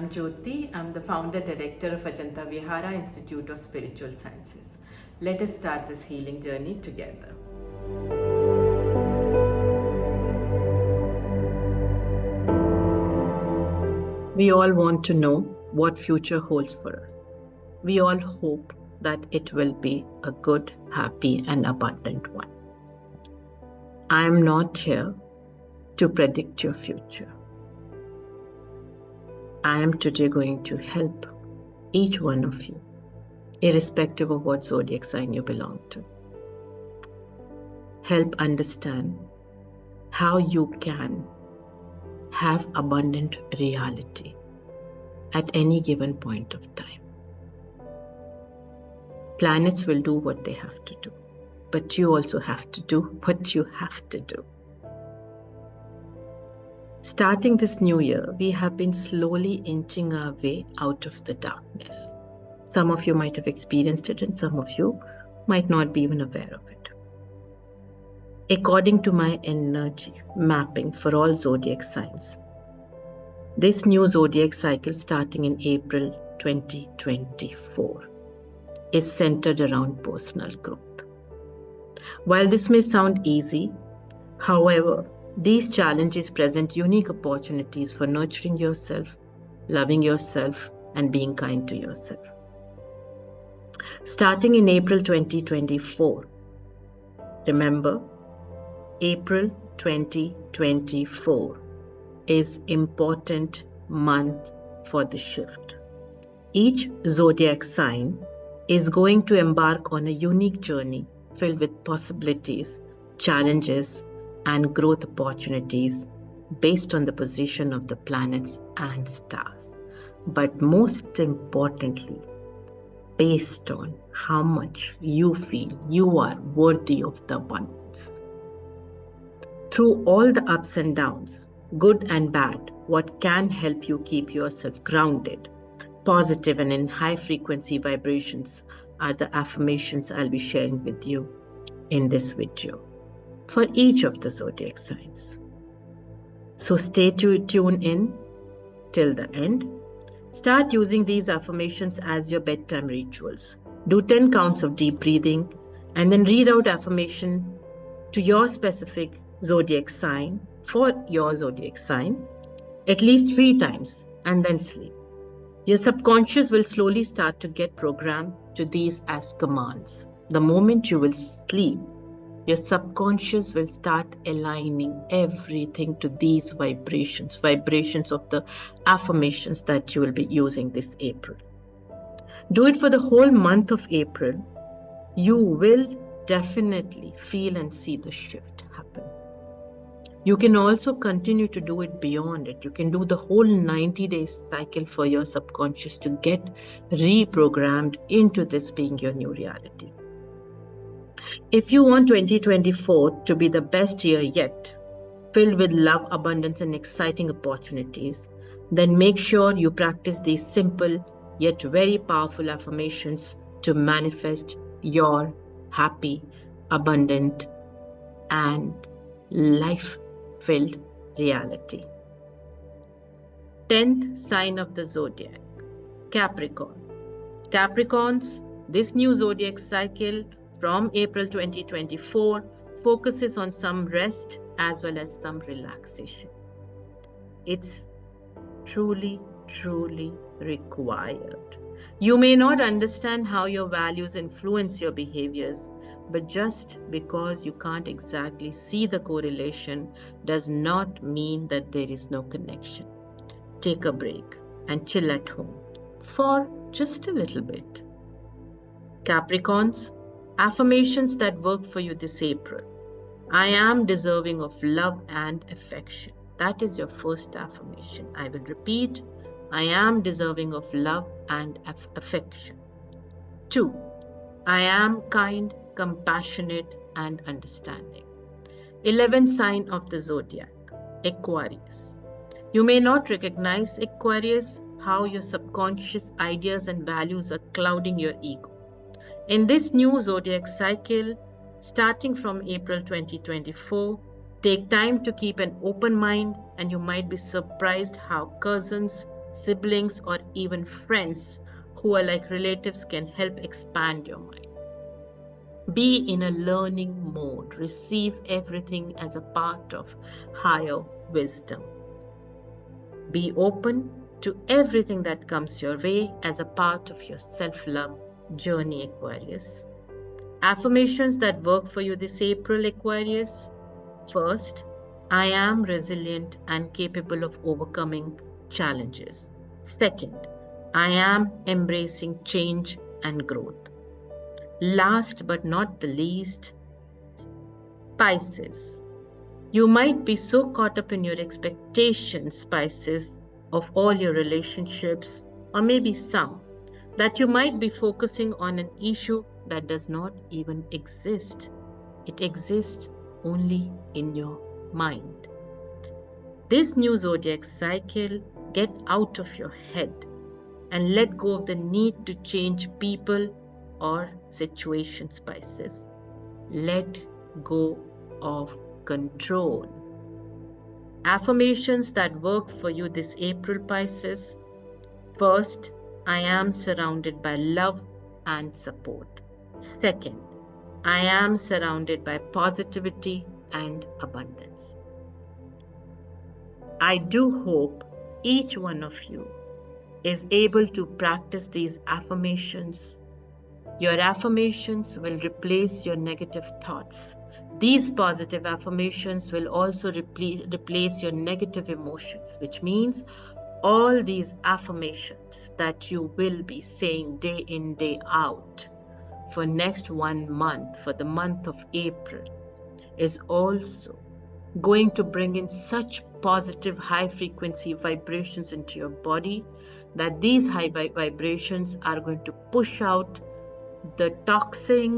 I'm Jyoti. I'm the founder director of Ajanta Vihara Institute of Spiritual Sciences. Let us start this healing journey together. We all want to know what future holds for us. We all hope that it will be a good, happy, and abundant one. I am not here to predict your future. I am today going to help each one of you, irrespective of what zodiac sign you belong to. Help understand how you can have abundant reality at any given point of time. Planets will do what they have to do, but you also have to do what you have to do. Starting this new year, we have been slowly inching our way out of the darkness. Some of you might have experienced it and some of you might not be even aware of it. According to my energy mapping for all zodiac signs, this new zodiac cycle starting in April 2024 is centered around personal growth. While this may sound easy, however, these challenges present unique opportunities for nurturing yourself, loving yourself, and being kind to yourself. Starting in April 2024, remember, April 2024 is important month for the shift. Each zodiac sign is going to embark on a unique journey filled with possibilities, challenges, and growth opportunities based on the position of the planets and stars. But most importantly, based on how much you feel you are worthy of the abundance. Through all the ups and downs, good and bad, what can help you keep yourself grounded, positive, and in high frequency vibrations are the affirmations I'll be sharing with you in this video for each of the zodiac signs. So stay tuned in till the end. Start using these affirmations as your bedtime rituals. Do 10 counts of deep breathing and then read out affirmation to your specific zodiac sign for your zodiac sign at least 3 times and then sleep. Your subconscious will slowly start to get programmed to these as commands. The moment you will sleep, your subconscious will start aligning everything to these vibrations of the affirmations that you will be using this April. Do it for the whole month of April. You will definitely feel and see the shift happen. You can also continue to do it beyond it. You can do the whole 90-day cycle for your subconscious to get reprogrammed into this being your new reality. If you want 2024 to be the best year yet, filled with love, abundance, and exciting opportunities, then make sure you practice these simple yet very powerful affirmations to manifest your happy, abundant, and life-filled reality. 10th sign of the zodiac, Capricorn. Capricorns, this new zodiac cycle from April 2024 focuses on some rest as well as some relaxation. It's truly required. You may not understand how your values influence your behaviors, but just because you can't exactly see the correlation does not mean that there is no connection. Take a break and chill at home for just a little bit. Capricorns, affirmations that work for you this April. I am deserving of love and affection. That is your first affirmation. I will repeat. I am deserving of love and affection. 2. I am kind, compassionate, and understanding. 11th sign of the zodiac, Aquarius. You may not recognize Aquarius, how your subconscious ideas and values are clouding your ego. In this new zodiac cycle, starting from April 2024, take time to keep an open mind and you might be surprised how cousins, siblings, or even friends who are like relatives can help expand your mind. Be in a learning mode. Receive everything as a part of higher wisdom. Be open to everything that comes your way as a part of your self-love journey, Aquarius. Affirmations that work for you this April, Aquarius. First, I am resilient and capable of overcoming challenges. Second, I am embracing change and growth. Last but not the least, Pisces. You might be so caught up in your expectations, Pisces, of all your relationships, or maybe some, that you might be focusing on an issue that does not even exist. It exists only in your mind. This new zodiac cycle, get out of your head and let go of the need to change people or situations, Pisces. Let go of control. Affirmations that work for you this April, Pisces. First, I am surrounded by love and support. Second, I am surrounded by positivity and abundance. I do hope each one of you is able to practice these affirmations. Your affirmations will replace your negative thoughts. These positive affirmations will also replace your negative emotions, which means all these affirmations that you will be saying day in, day out for next 1 month, for the month of April, is also going to bring in such positive high frequency vibrations into your body that these high vibrations are going to push out the toxic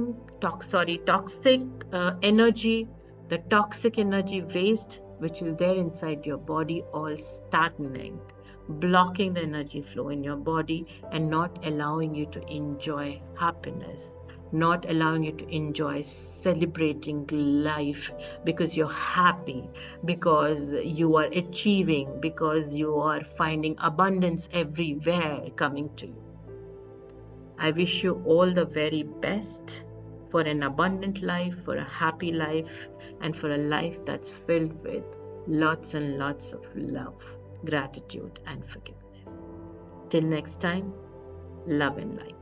energy, the toxic energy waste which is there inside your body, all stagnant, blocking the energy flow in your body and not allowing you to enjoy happiness, not allowing you to enjoy celebrating life because you're happy, because you are achieving, because you are finding abundance everywhere coming to you. I wish you all the very best for an abundant life, for a happy life, and for a life that's filled with lots and lots of love, gratitude, and forgiveness. Till next time, love and light.